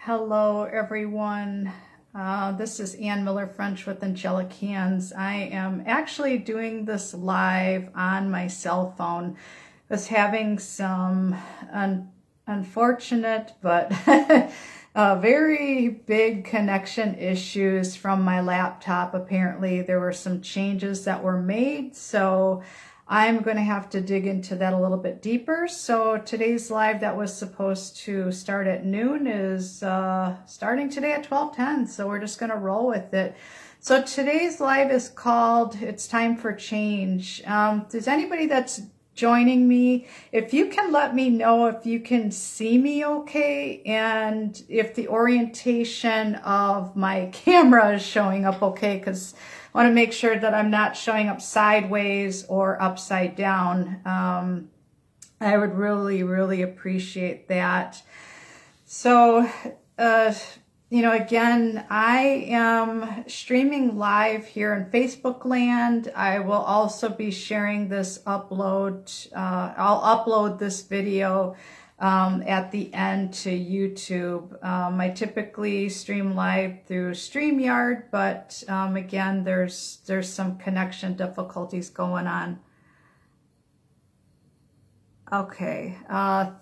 Hello, everyone. This is Ann Miller-French with Angelic Hands. I am actually doing this live on my cell phone. I was having some unfortunate but very big connection issues from my laptop. Apparently, there were some changes that were made, so I'm going to have to dig into that a little bit deeper. So today's live that was supposed to start at noon is starting today at 12:10. So we're just going to roll with it. So today's live is called It's Time for Change. Does anybody that's joining me, if you can let me know if you can see me okay and if the orientation of my camera is showing up okay, because I want to make sure that I'm not showing up sideways or upside down. I would really appreciate that. So, again, I am streaming live here in Facebook land. I will also be sharing this upload. I'll upload this video at the end to YouTube. I typically stream live through StreamYard, but again, there's some connection difficulties going on. Okay,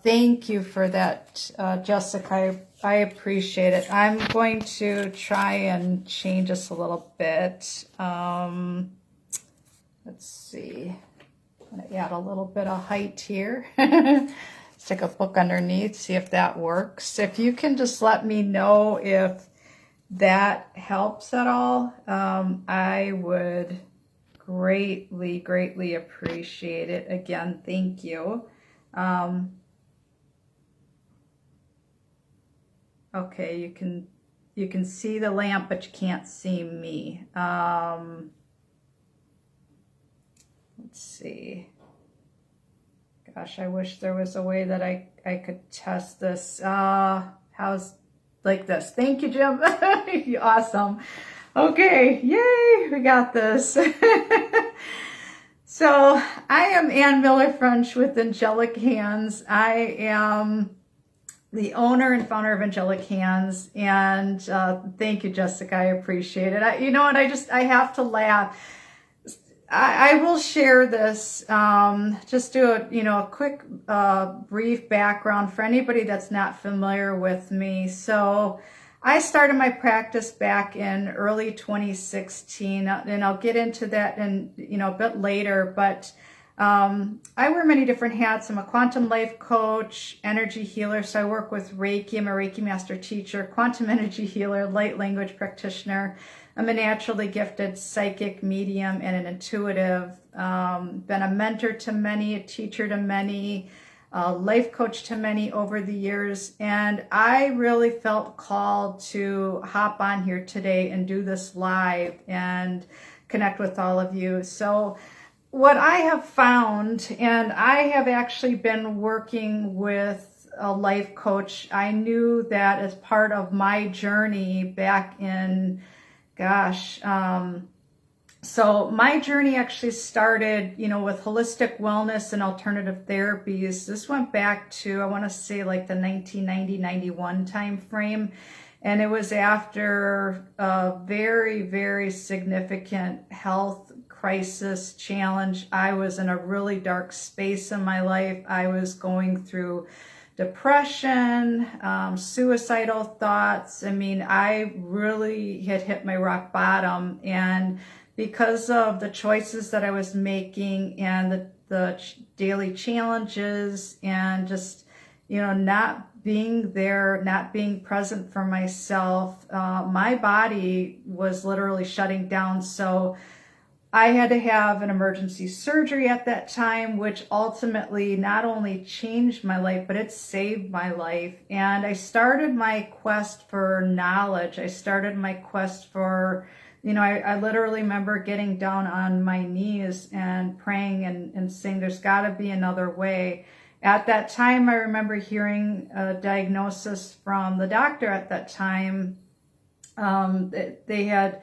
thank you for that, Jessica. I appreciate it. I'm going to try and change this a little bit. Let's see. I'm going to add a little bit of height here. Stick a book underneath, see if that works. If you can just let me know if that helps at all, I would greatly appreciate it. Again, thank you. Okay, you can see the lamp, but you can't see me. Let's see. Gosh, I wish there was a way that I could test this. How's like this? Thank you, Jim. You're awesome. Okay, yay, we got this. So I am Ann Miller-French with Angelic Hands. I am the owner and founder of Angelic Hands, and thank you, Jessica. I appreciate it. You know what? I have to laugh. I will share this, just do a quick, brief background for anybody that's not familiar with me. So I started my practice back in early 2016, and I'll get into that in, a bit later, but I wear many different hats. I'm a quantum life coach, energy healer. So I work with Reiki. I'm a Reiki master teacher, quantum energy healer, light language practitioner. I'm a naturally gifted psychic medium and an intuitive. Been a mentor to many, a teacher to many, a life coach to many over the years. And I really felt called to hop on here today and do this live and connect with all of you. So what I have found, and I have actually been working with a life coach. I knew that as part of my journey back in so my journey actually started, with holistic wellness and alternative therapies. This went back to, I want to say like the 1990-91 time frame. And it was after a very significant health crisis challenge. I was in a really dark space in my life. I was going through depression, suicidal thoughts. I mean, I really had hit my rock bottom, and because of the choices that I was making and the daily challenges and just, not being there, not being present for myself, my body was literally shutting down. So I had to have an emergency surgery at that time, which ultimately not only changed my life, but it saved my life. And I started my quest for knowledge. I started my quest for, I literally remember getting down on my knees and praying and saying, there's got to be another way. At that time, I remember hearing a diagnosis from the doctor at that time. They had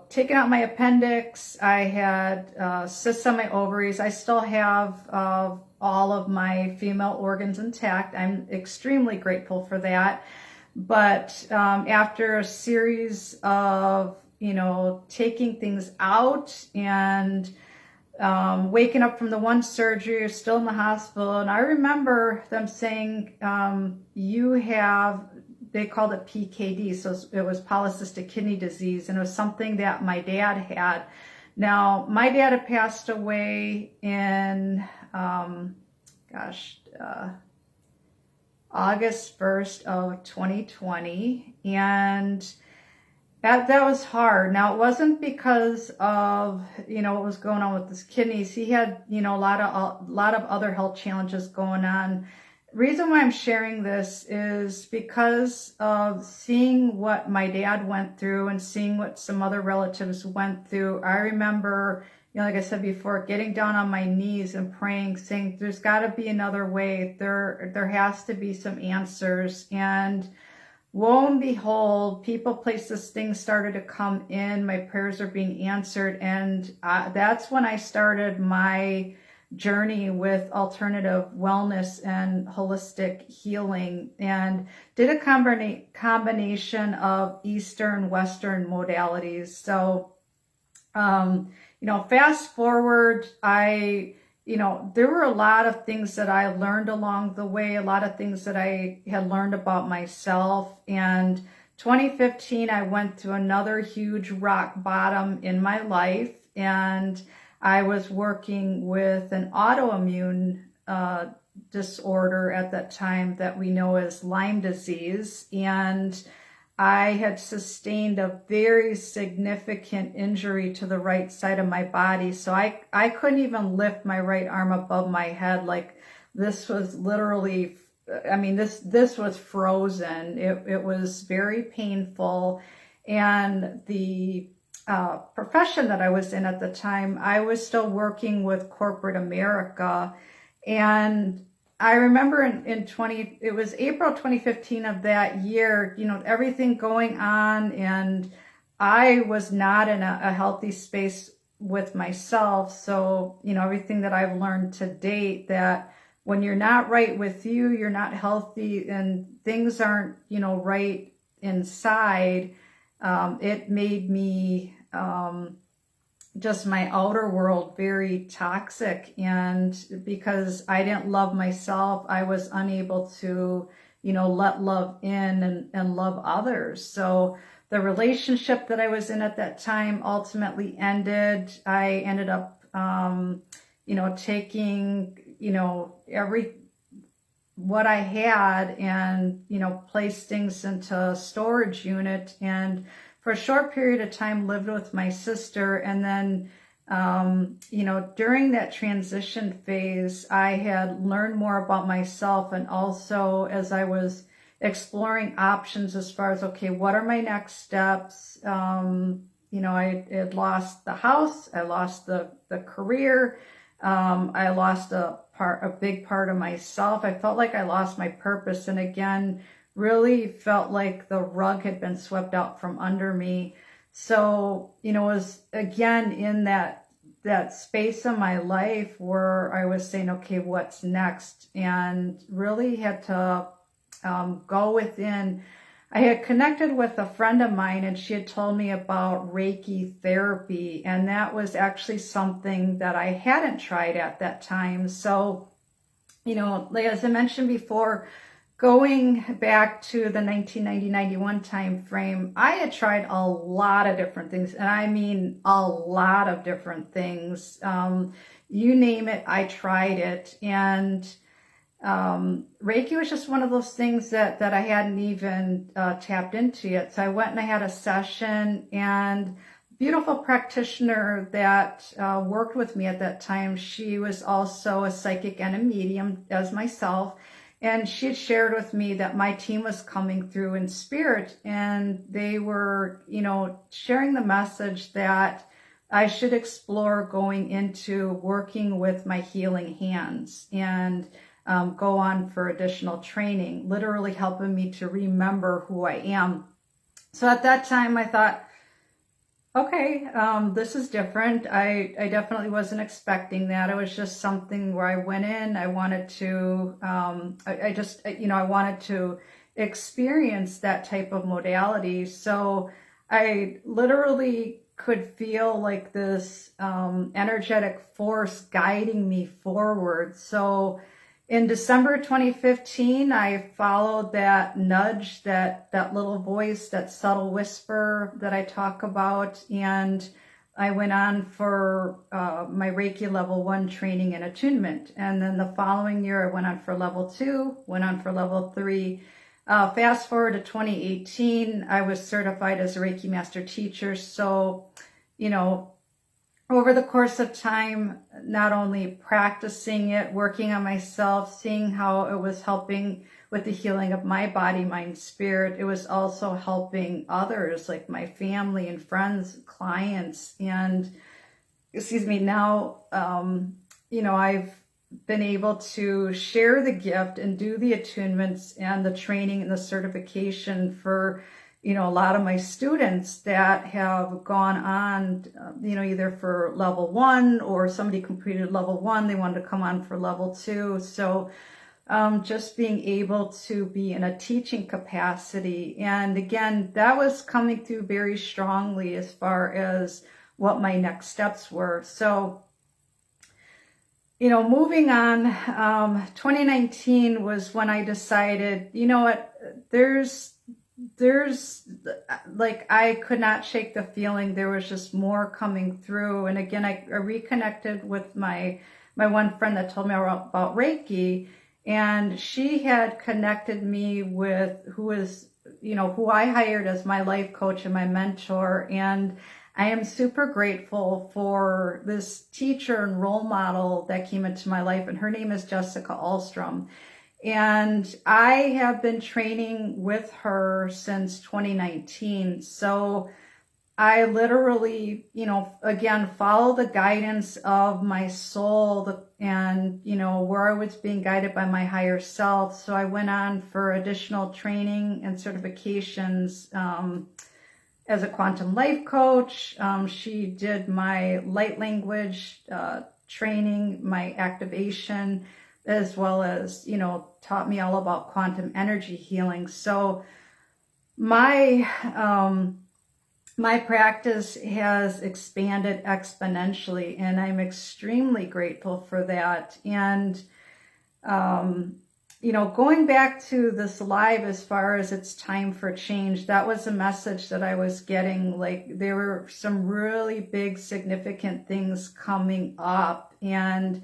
taken out my appendix. I had cysts on my ovaries. I still have all of my female organs intact. I'm extremely grateful for that. But after a series of, taking things out and waking up from the one surgery, still in the hospital. And I remember them saying, they called it PKD. So it was polycystic kidney disease. And it was something that my dad had. Now, my dad had passed away in, August 1st of 2020. And that was hard. Now, it wasn't because of, what was going on with his kidneys. He had, a lot of other health challenges going on. Reason why I'm sharing this is because of seeing what my dad went through and seeing what some other relatives went through. I remember, like I said before, getting down on my knees and praying, saying, there's got to be another way. There has to be some answers. And lo and behold, people, places, things started to come in. My prayers are being answered. And that's when I started my journey with alternative wellness and holistic healing, and did a combination of Eastern, Western modalities. So, fast forward, there were a lot of things that I learned along the way, a lot of things that I had learned about myself. And 2015, I went through another huge rock bottom in my life, and I was working with an autoimmune disorder at that time that we know as Lyme disease. And I had sustained a very significant injury to the right side of my body. So I couldn't even lift my right arm above my head. Like, this was literally, this was frozen. It was very painful. And the profession that I was in at the time, I was still working with corporate America. And I remember it was April 2015 of that year, everything going on, and I was not in a healthy space with myself. So, everything that I've learned to date, that when you're not right with you, you're not healthy, and things aren't, right inside, it made me, just my outer world very toxic. And because I didn't love myself, I was unable to, let love in and love others. So the relationship that I was in at that time ultimately ended. I ended up, taking, what I had and, placed things into a storage unit, and for a short period of time lived with my sister. And then, during that transition phase, I had learned more about myself. And also, as I was exploring options as far as, okay, what are my next steps? I had lost the house, I lost the career, I lost a big part of myself. I felt like I lost my purpose. And again, really felt like the rug had been swept out from under me. So, it was again in that space of my life where I was saying, okay, what's next? And really had to go within. I had connected with a friend of mine, and she had told me about Reiki Therapy, and that was actually something that I hadn't tried at that time. So, like as I mentioned before, going back to the 1990-91 time frame, I had tried a lot of different things, and I mean a lot of different things. You name it, I tried it. And Reiki was just one of those things that I hadn't even tapped into yet. So I went and I had a session, and beautiful practitioner that worked with me at that time, she was also a psychic and a medium as myself. And she had shared with me that my team was coming through in spirit, and they were, sharing the message that I should explore going into working with my healing hands and go on for additional training, literally helping me to remember who I am. So at that time I thought, okay, this is different. I definitely wasn't expecting that. It was just something where I went in, I wanted to, I wanted to experienced that type of modality. So I literally could feel like this energetic force guiding me forward. So in December 2015, I followed that nudge, that little voice, that subtle whisper that I talk about, and I went on for my Reiki level 1 training and attunement. And then the following year, I went on for level 2, went on for level 3. Fast forward to 2018, I was certified as a Reiki master teacher. So, over the course of time, not only practicing it, working on myself, seeing how it was helping with the healing of my body, mind, spirit, it was also helping others like my family and friends, clients. And now, I've been able to share the gift and do the attunements and the training and the certification for a lot of my students that have gone on, either for level 1, or somebody completed level 1, they wanted to come on for level 2. So just being able to be in a teaching capacity. And again, that was coming through very strongly as far as what my next steps were. So, moving on, 2019 was when I decided, there's like, I could not shake the feeling. There was just more coming through. And again, I reconnected with my one friend that told me about Reiki, and she had connected me with who I hired as my life coach and my mentor. And I am super grateful for this teacher and role model that came into my life, and her name is Jessica Ahlstrom. And I have been training with her since 2019. So I literally, again, follow the guidance of my soul and, where I was being guided by my higher self. So I went on for additional training and certifications as a quantum life coach. She did my light language training, my activation, as well as, taught me all about quantum energy healing. So my practice has expanded exponentially, and I'm extremely grateful for that. And, going back to this live, as far as it's time for change, that was a message that I was getting. Like, there were some really big, significant things coming up, and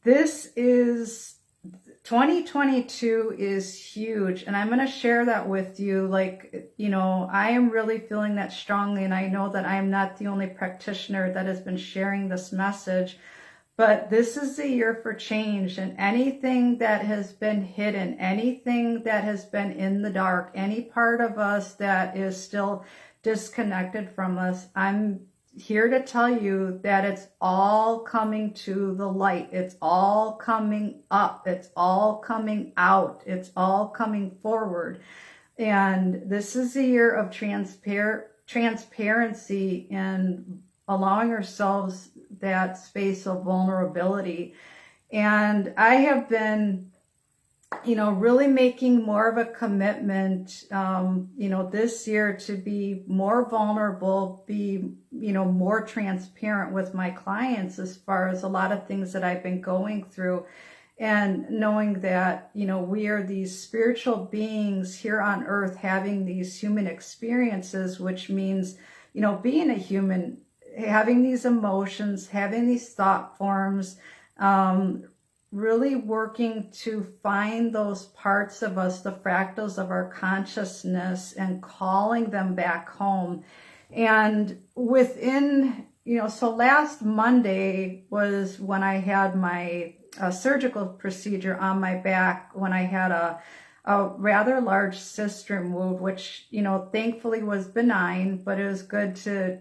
2022 is huge, and I'm going to share that with you. Like, I am really feeling that strongly, and I know that I'm not the only practitioner that has been sharing this message, but this is the year for change. And anything that has been hidden, anything that has been in the dark, any part of us that is still disconnected from us, I'm here to tell you that it's all coming to the light. It's all coming up. It's all coming out. It's all coming forward. And this is a year of transparency and allowing ourselves that space of vulnerability. And I have been, really making more of a commitment, this year to be more vulnerable, be, more transparent with my clients as far as a lot of things that I've been going through, and knowing that, we are these spiritual beings here on earth having these human experiences, which means, being a human, having these emotions, having these thought forms, really working to find those parts of us, the fractals of our consciousness, and calling them back home. And within, so last Monday was when I had my surgical procedure on my back, when I had a rather large cyst removed, which, thankfully was benign, but it was good to,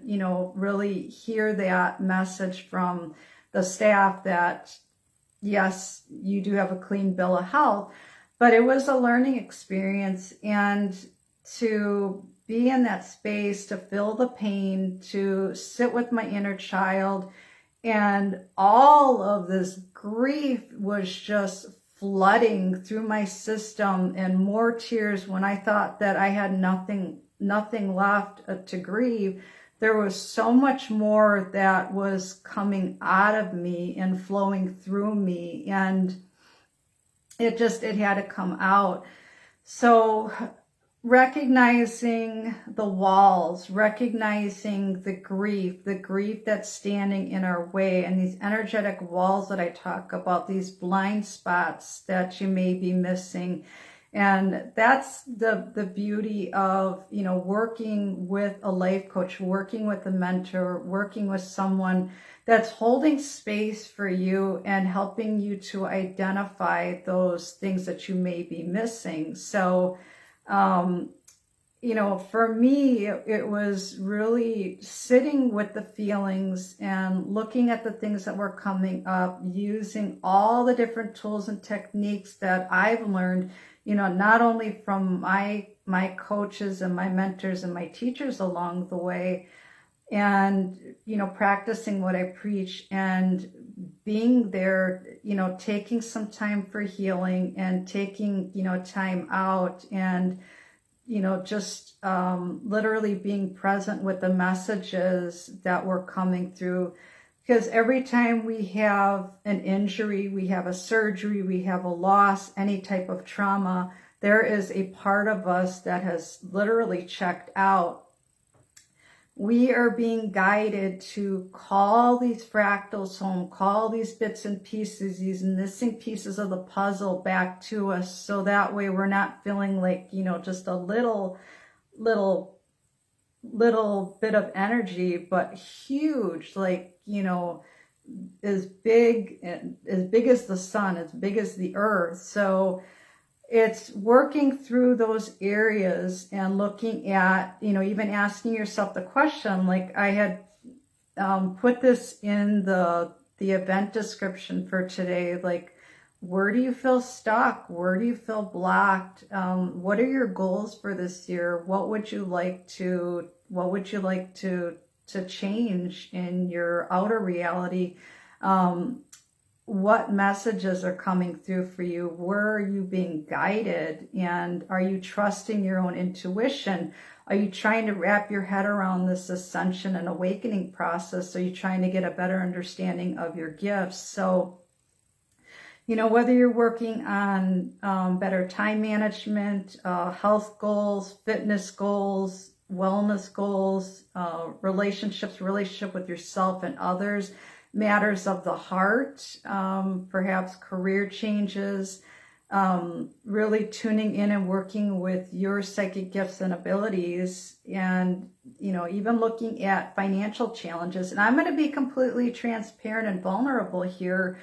really hear that message from the staff that, yes, you do have a clean bill of health, but it was a learning experience. And to be in that space, to feel the pain, to sit with my inner child, and all of this grief was just flooding through my system, and more tears when I thought that I had nothing left to grieve. There was so much more that was coming out of me and flowing through me, and it had to come out. So recognizing the walls, recognizing the grief that's standing in our way, and these energetic walls that I talk about, these blind spots that you may be missing. And that's the beauty of, working with a life coach, working with a mentor, working with someone that's holding space for you and helping you to identify those things that you may be missing. So, for me, it was really sitting with the feelings and looking at the things that were coming up, using all the different tools and techniques that I've learned, not only from my coaches and my mentors and my teachers along the way, and, practicing what I preach and being there, taking some time for healing and taking, time out, and, just literally being present with the messages that were coming through. Because every time we have an injury, we have a surgery, we have a loss, any type of trauma, there is a part of us that has literally checked out. We are being guided to call these fractals home, call these bits and pieces, these missing pieces of the puzzle back to us, so that way we're not feeling like, just a little bit of energy, but huge, like, as big as the sun, as big as the earth. So it's working through those areas and looking at, even asking yourself the question, like I had put this in the event description for today, like, where do you feel stuck? Where do you feel blocked? What are your goals for this year? What would you like to change in your outer reality? What messages are coming through for you? Where are you being guided? And are you trusting your own intuition? Are you trying to wrap your head around this ascension and awakening process? Are you trying to get a better understanding of your gifts? So, whether you're working on better time management, health goals, fitness goals, wellness goals, relationship with yourself and others, matters of the heart, perhaps career changes, really tuning in and working with your psychic gifts and abilities, and, even looking at financial challenges. And I'm going to be completely transparent and vulnerable here.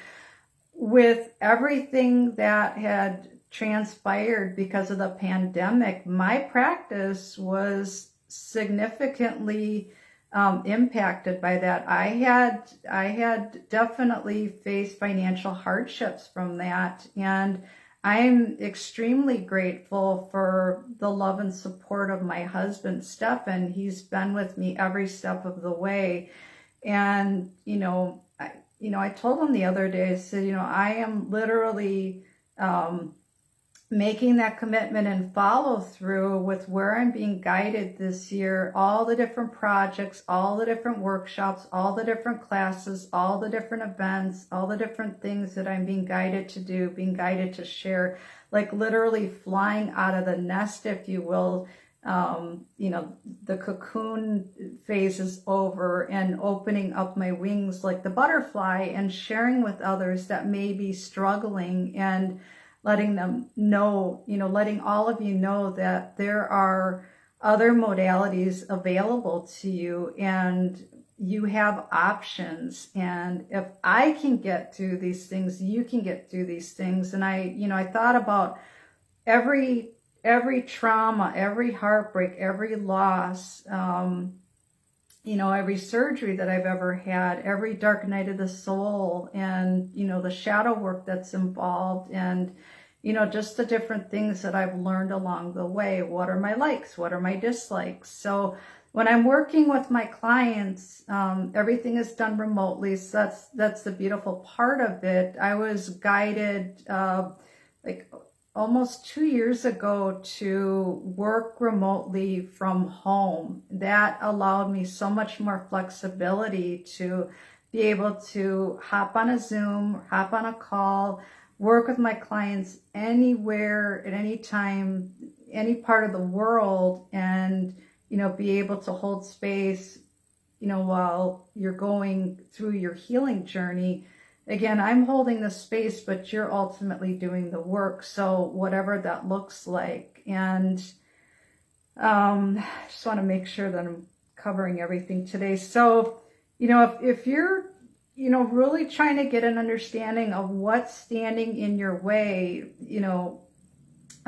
With everything that had transpired because of the pandemic, my practice was significantly impacted by that. I had definitely faced financial hardships from that, and I'm extremely grateful for the love and support of my husband, Stefan. He's been with me every step of the way. And, I told him the other day, I said, I am literally making that commitment and follow through with where I'm being guided this year, all the different projects, all the different workshops, all the different classes, all the different events, all the different things that I'm being guided to do, being guided to share, like literally flying out of the nest, if you will. The cocoon phase is over, and opening up my wings like the butterfly and sharing with others that may be struggling, and letting them know, letting all of you know that there are other modalities available to you, and you have options. And if I can get through these things, you can get through these things. And I thought about every trauma, every heartbreak, every loss, every surgery that I've ever had, every dark night of the soul, and, the shadow work that's involved, and, just the different things that I've learned along the way. What are my likes? What are my dislikes? So when I'm working with my clients, everything is done remotely. So that's the beautiful part of it. I was guided, like almost 2 years ago to work remotely from home. That allowed me so much more flexibility to be able to hop on a Zoom, hop on a call, work with my clients anywhere at any time, any part of the world, and, be able to hold space, while you're going through your healing journey. Again, I'm holding the space, but you're ultimately doing the work. So whatever that looks like. And I just want to make sure that I'm covering everything today. So, if you're, really trying to get an understanding of what's standing in your way,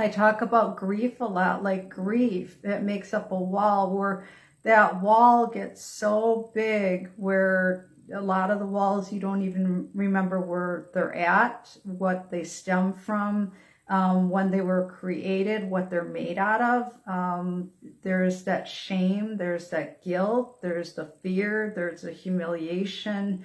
I talk about grief a lot, like grief that makes up a wall, where that wall gets so big where a lot of the walls you don't even remember where they're at, what they stem from, when they were created, what they're made out of. There's that shame, there's that guilt, there's the fear, there's the humiliation.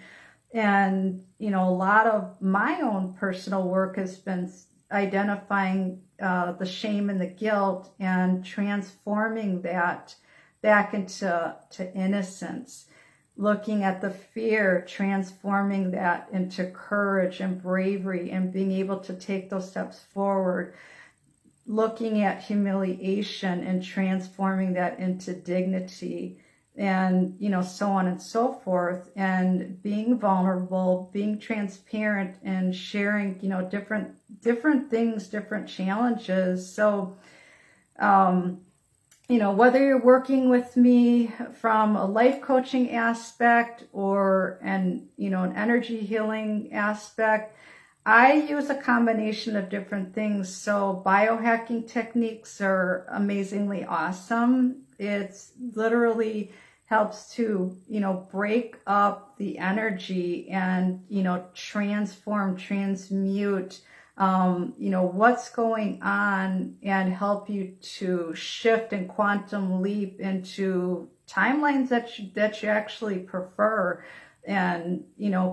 And, a lot of my own personal work has been identifying the shame and the guilt and transforming that back into innocence. Looking at the fear, transforming that into courage and bravery and being able to take those steps forward. Looking at humiliation and transforming that into dignity, and, so on and so forth. And being vulnerable, being transparent, and sharing, different things, different challenges. So, whether you're working with me from a life coaching aspect or an energy healing aspect, I use a combination of different things. So biohacking techniques are amazingly awesome. It's literally helps to, break up the energy and, transform, transmute, what's going on, and help you to shift and quantum leap into timelines that you actually prefer, and,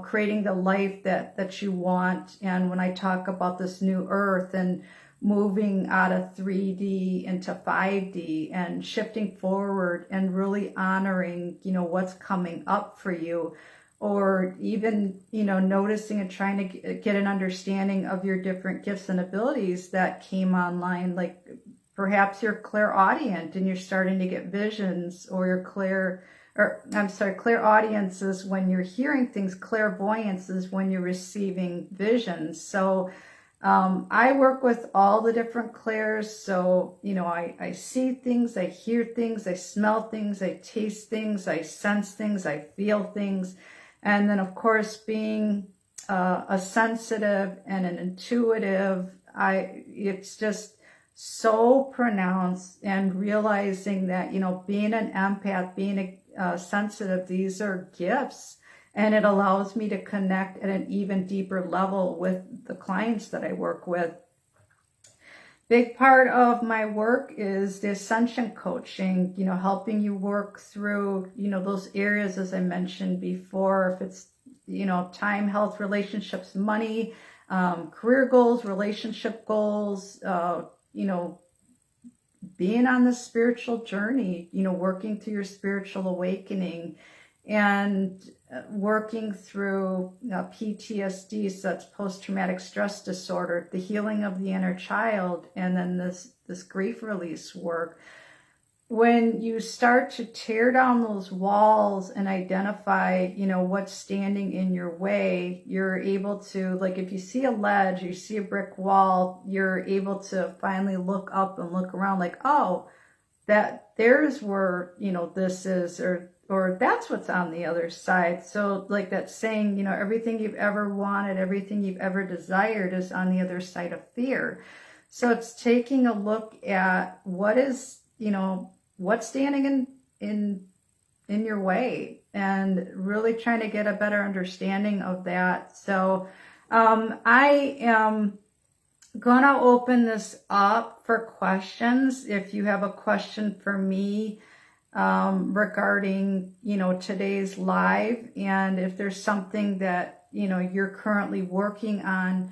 creating the life that you want. And when I talk about this new earth and moving out of 3D into 5D and shifting forward and really honoring, what's coming up for you, or even, noticing and trying to get an understanding of your different gifts and abilities that came online. Like perhaps you're clairaudient and you're starting to get visions, or you're clairaudience is when you're hearing things, clairvoyance is when you're receiving visions. So I work with all the different clairs. So, I see things, I hear things, I smell things, I taste things, I sense things, I feel things. And then, of course, being a sensitive and an intuitive, it's just so pronounced. And realizing that, being an empath, being a sensitive, these are gifts. And it allows me to connect at an even deeper level with the clients that I work with. Big part of my work is the Ascension Coaching, helping you work through, those areas, as I mentioned before, if it's, time, health, relationships, money, career goals, relationship goals, being on the spiritual journey, working through your spiritual awakening, and working through PTSD, so that's post-traumatic stress disorder, the healing of the inner child, and then this grief release work. When you start to tear down those walls and identify, what's standing in your way, you're able to, like if you see a ledge, you see a brick wall, you're able to finally look up and look around like, oh, there's where, this is, or that's what's on the other side. So like that saying, everything you've ever wanted, everything you've ever desired is on the other side of fear. So it's taking a look at what is, what's standing in your way, and really trying to get a better understanding of that. So I am going to open this up for questions. If you have a question for me, regarding, today's live, and if there's something that, you're currently working on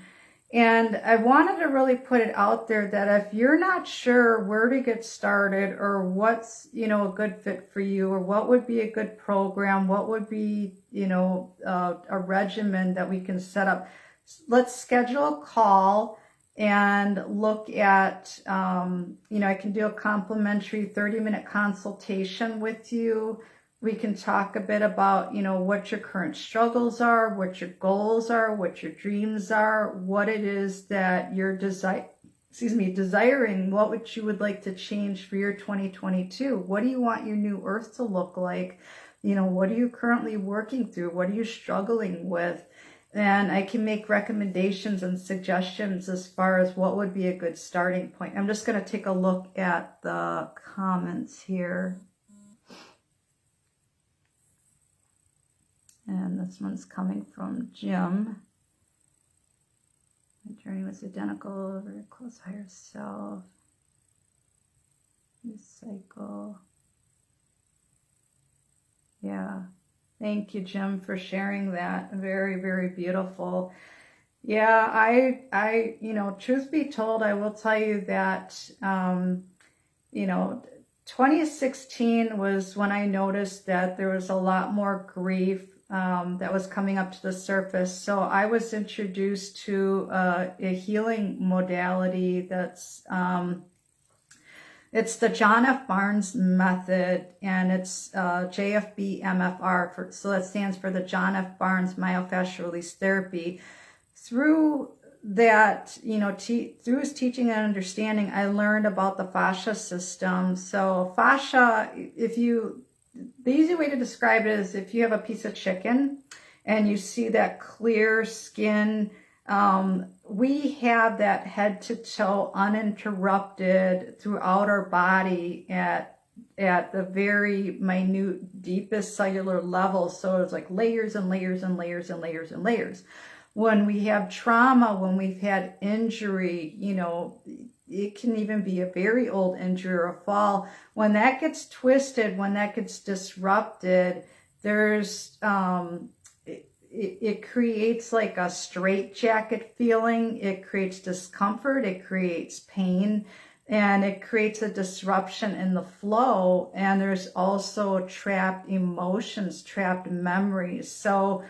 And I wanted to really put it out there that if you're not sure where to get started or what's, a good fit for you, or what would be a good program, what would be, a regimen that we can set up, let's schedule a call and look at, I can do a complimentary 30-minute consultation with you. We can talk a bit about, what your current struggles are, what your goals are, what your dreams are, what it is that you're desiring, what you would like to change for your 2022. What do you want your new earth to look like? What are you currently working through? What are you struggling with? And I can make recommendations and suggestions as far as what would be a good starting point. I'm just going to take a look at the comments here. And this one's coming from Jim. My journey was identical, very close higher self. New cycle. Yeah. Thank you, Jim, for sharing that. Very, very beautiful. Yeah, I, truth be told, I will tell you that, 2016 was when I noticed that there was a lot more grief that was coming up to the surface. So I was introduced to a healing modality that's, it's the John F. Barnes method, and it's JFB-MFR, so that stands for the John F. Barnes Myofascial Release Therapy. Through that, through his teaching and understanding, I learned about the fascia system. So fascia, the easy way to describe it is if you have a piece of chicken and you see that clear skin, we have that head to toe uninterrupted throughout our body at the very minute, deepest cellular level. So it's like layers and layers and layers and layers and layers. When we have trauma, when we've had injury, it can even be a very old injury or a fall. When that gets twisted, when that gets disrupted, there's, it creates like a straitjacket feeling. It creates discomfort. It creates pain, and it creates a disruption in the flow. And there's also trapped emotions, trapped memories. So,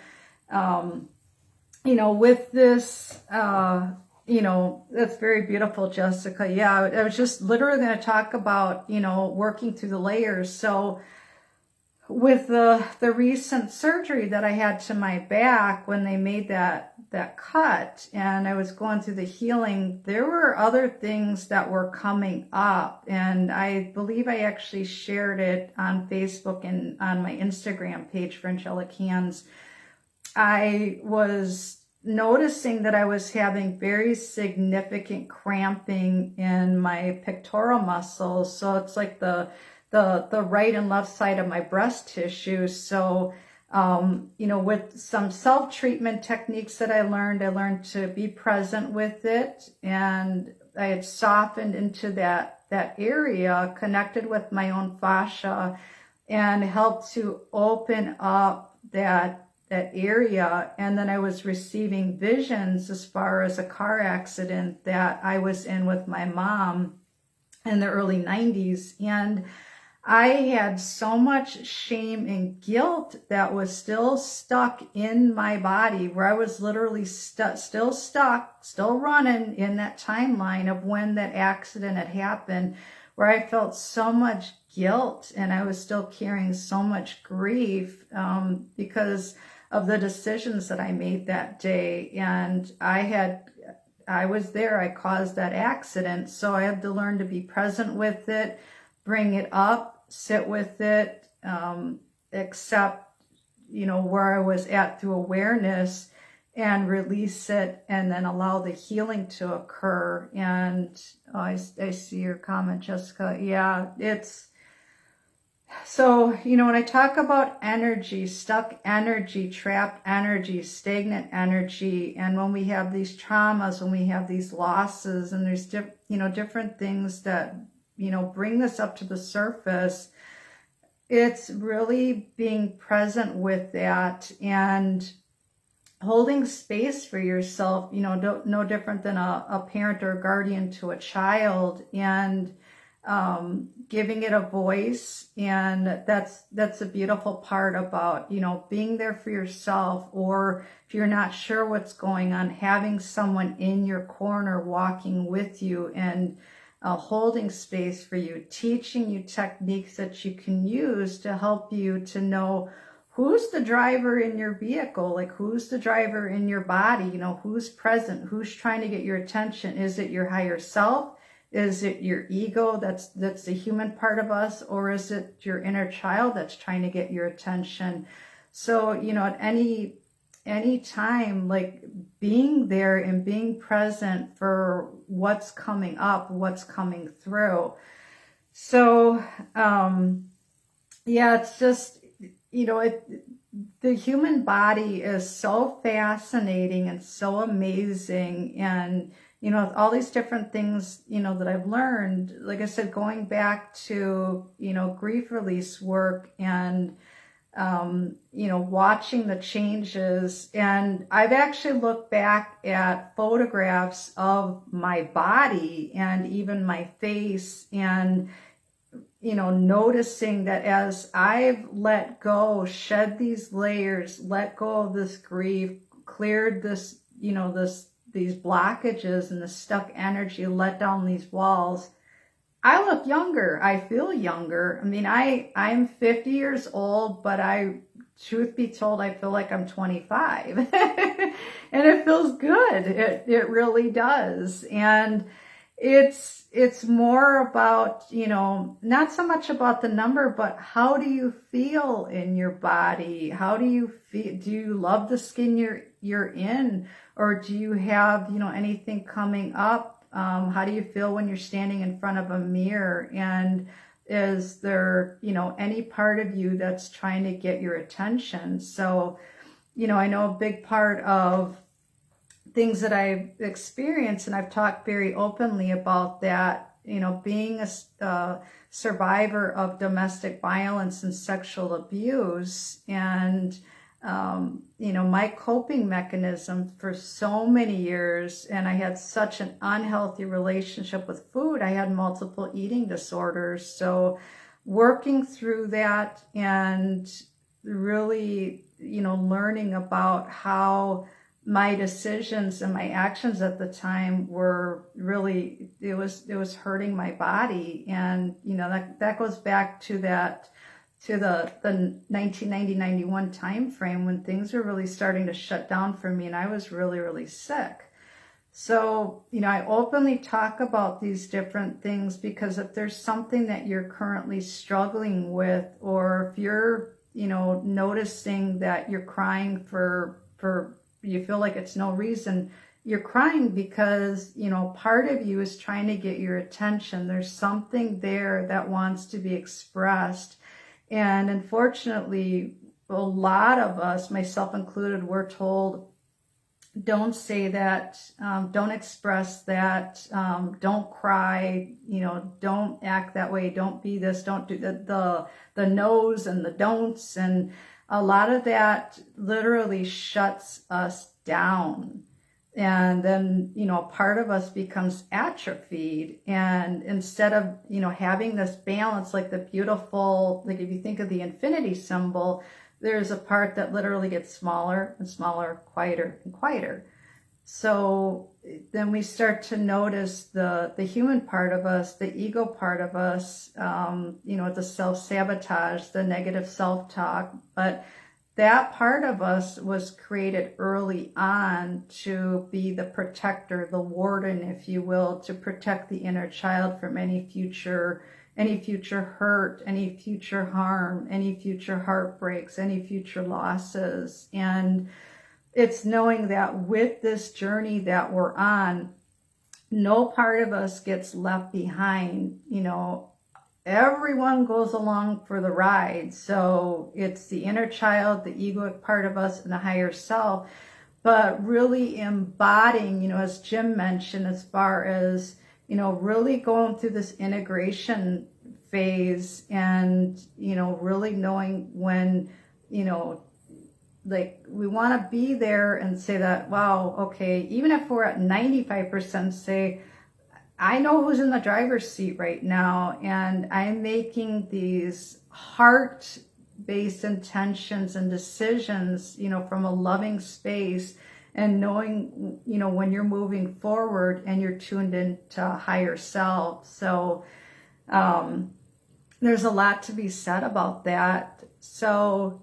with this, that's very beautiful, Jessica. Yeah, I was just literally going to talk about, working through the layers. So with the recent surgery that I had to my back when they made that cut, and I was going through the healing, there were other things that were coming up. And I believe I actually shared it on Facebook and on my Instagram page for Angelic Hands. I was noticing that I was having very significant cramping in my pectoral muscles. So it's like the right and left side of my breast tissue. So, with some self-treatment techniques that I learned to be present with it. And I had softened into that area, connected with my own fascia, and helped to open up that area. And then I was receiving visions as far as a car accident that I was in with my mom in the early 90s. And I had so much shame and guilt that was still stuck in my body, where I was literally still stuck, still running in that timeline of when that accident had happened, where I felt so much guilt and I was still carrying so much grief because of the decisions that I made that day. And I was there, I caused that accident. So I had to learn to be present with it, bring it up, sit with it, accept, where I was at through awareness, and release it, and then allow the healing to occur. And I see your comment, Jessica. Yeah, it's, so, when I talk about energy, stuck energy, trapped energy, stagnant energy, and when we have these traumas, when we have these losses, and there's, different things that, bring this up to the surface, it's really being present with that. And holding space for yourself, no different than a parent or a guardian to a child, and giving it a voice. And that's a beautiful part about, being there for yourself, or if you're not sure what's going on, having someone in your corner walking with you and holding space for you, teaching you techniques that you can use to help you to know who's the driver in your vehicle, like who's the driver in your body, who's present, who's trying to get your attention. Is it your higher self? Is it your ego, that's the human part of us, or is it your inner child that's trying to get your attention? So, at any time, like being there and being present for what's coming up, what's coming through. So, yeah, it's just, the human body is so fascinating and so amazing. And, all these different things, that I've learned, like I said, going back to, grief release work and, watching the changes. And I've actually looked back at photographs of my body and even my face, and noticing that as I've let go, shed these layers, let go of this grief, cleared this, these blockages and the stuck energy, let down these walls, I look younger. I feel younger. I mean, I'm 50 years old, but truth be told, I feel like I'm 25 and it feels good. It really does. And it's more about, not so much about the number, but how do you feel in your body? How do you feel? Do you love the skin you're in, or do you have, anything coming up? How do you feel when you're standing in front of a mirror? And is there, any part of you that's trying to get your attention? So, I know a big part of things that I've experienced, and I've talked very openly about that, being a survivor of domestic violence and sexual abuse, and, my coping mechanism for so many years, and I had such an unhealthy relationship with food. I had multiple eating disorders. So working through that and really, learning about how my decisions and my actions at the time were really, it was hurting my body. And, that goes back to the 1990-91 time frame when things were really starting to shut down for me, and I was really, really sick. So, I openly talk about these different things because if there's something that you're currently struggling with, or if you're, noticing that you're crying for you feel like it's no reason, you're crying because, part of you is trying to get your attention. There's something there that wants to be expressed. And unfortunately, a lot of us, myself included, we're told, don't say that, don't express that, don't cry, don't act that way, don't be this, don't do the no's and the don'ts. And a lot of that literally shuts us down. And then, part of us becomes atrophied. And instead of, having this balance, like the beautiful, like if you think of the infinity symbol, there's a part that literally gets smaller and smaller, quieter and quieter. So then we start to notice the human part of us, the ego part of us, the self-sabotage, the negative self-talk. But that part of us was created early on to be the protector, the warden, if you will, to protect the inner child from any future hurt, any future harm, any future heartbreaks, any future losses. And it's knowing that with this journey that we're on, no part of us gets left behind. Everyone goes along for the ride. So it's the inner child, the egoic part of us, and the higher self, but really embodying, as Jim mentioned, as far as, really going through this integration phase and, really knowing when, like, we want to be there and say that, wow, okay, even if we're at 95%, say, I know who's in the driver's seat right now, and I'm making these heart-based intentions and decisions, from a loving space, and knowing, when you're moving forward and you're tuned into higher self. So there's a lot to be said about that. So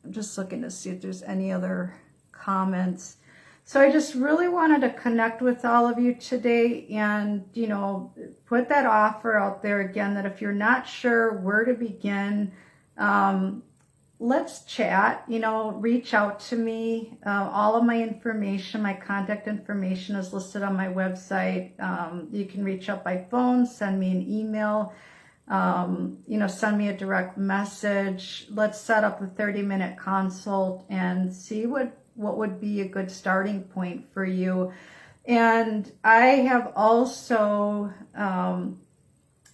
I'm just looking to see if there's any other comments. So I just really wanted to connect with all of you today and, put that offer out there again, that if you're not sure where to begin, let's chat, reach out to me. All of my information, my contact information is listed on my website. You can reach out by phone, send me an email, send me a direct message. Let's set up a 30-minute consult and see what would be a good starting point for you. And I have also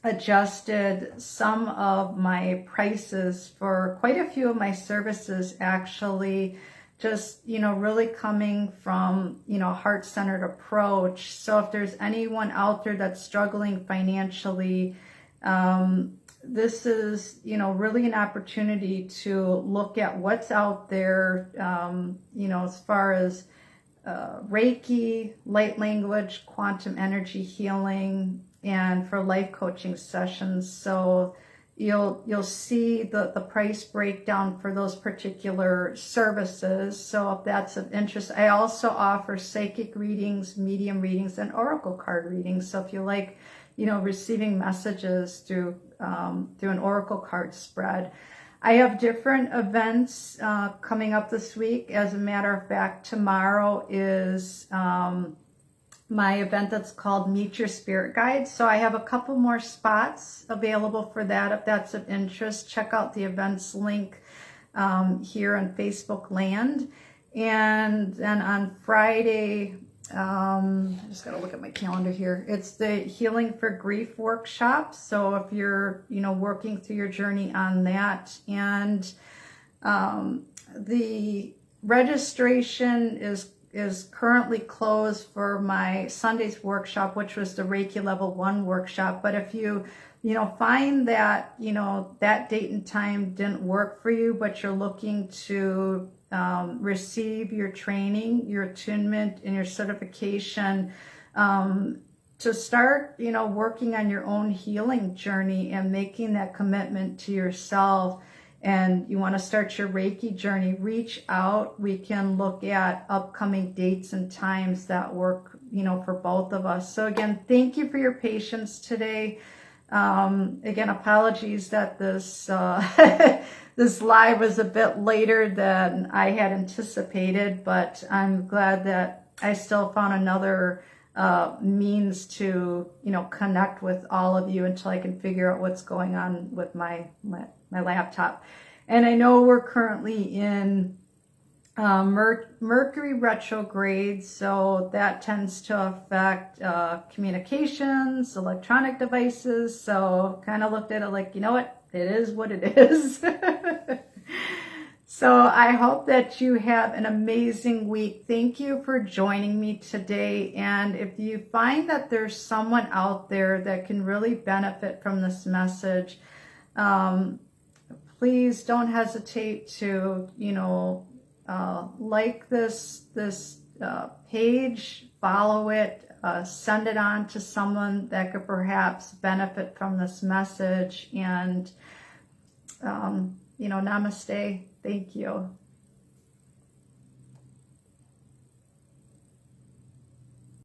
adjusted some of my prices for quite a few of my services, actually, just, really coming from, heart-centered approach. So if there's anyone out there that's struggling financially, this is, really an opportunity to look at what's out there, as far as Reiki, light language, quantum energy healing, and for life coaching sessions. So you'll see the price breakdown for those particular services. So if that's of interest, I also offer psychic readings, medium readings, and oracle card readings. So if you like, receiving messages through an oracle card spread. I have different events coming up this week. As a matter of fact, tomorrow is my event that's called Meet Your Spirit Guide. So I have a couple more spots available for that. If that's of interest, check out the events link here on Facebook Land. And then on Friday, I just got to look at my calendar here. It's the Healing for Grief workshop. So if you're, working through your journey on that, and the registration is currently closed for my Sunday's workshop, which was the Reiki Level 1 workshop. But if you find that, that date and time didn't work for you, but you're looking to receive your training, your attunement, and your certification, to start, working on your own healing journey and making that commitment to yourself, and you want to start your Reiki journey, reach out. We can look at upcoming dates and times that work, for both of us. So again, thank you for your patience today. Again, apologies that this this live was a bit later than I had anticipated, but I'm glad that I still found another means to, connect with all of you until I can figure out what's going on with my laptop. And I know we're currently in Mercury retrograde, so that tends to affect communications, electronic devices. So kind of looked at it like, it is what it is. So I hope that you have an amazing week. Thank you for joining me today. And if you find that there's someone out there that can really benefit from this message, please don't hesitate to, like this page, follow it, send it on to someone that could perhaps benefit from this message. And, namaste. Thank you.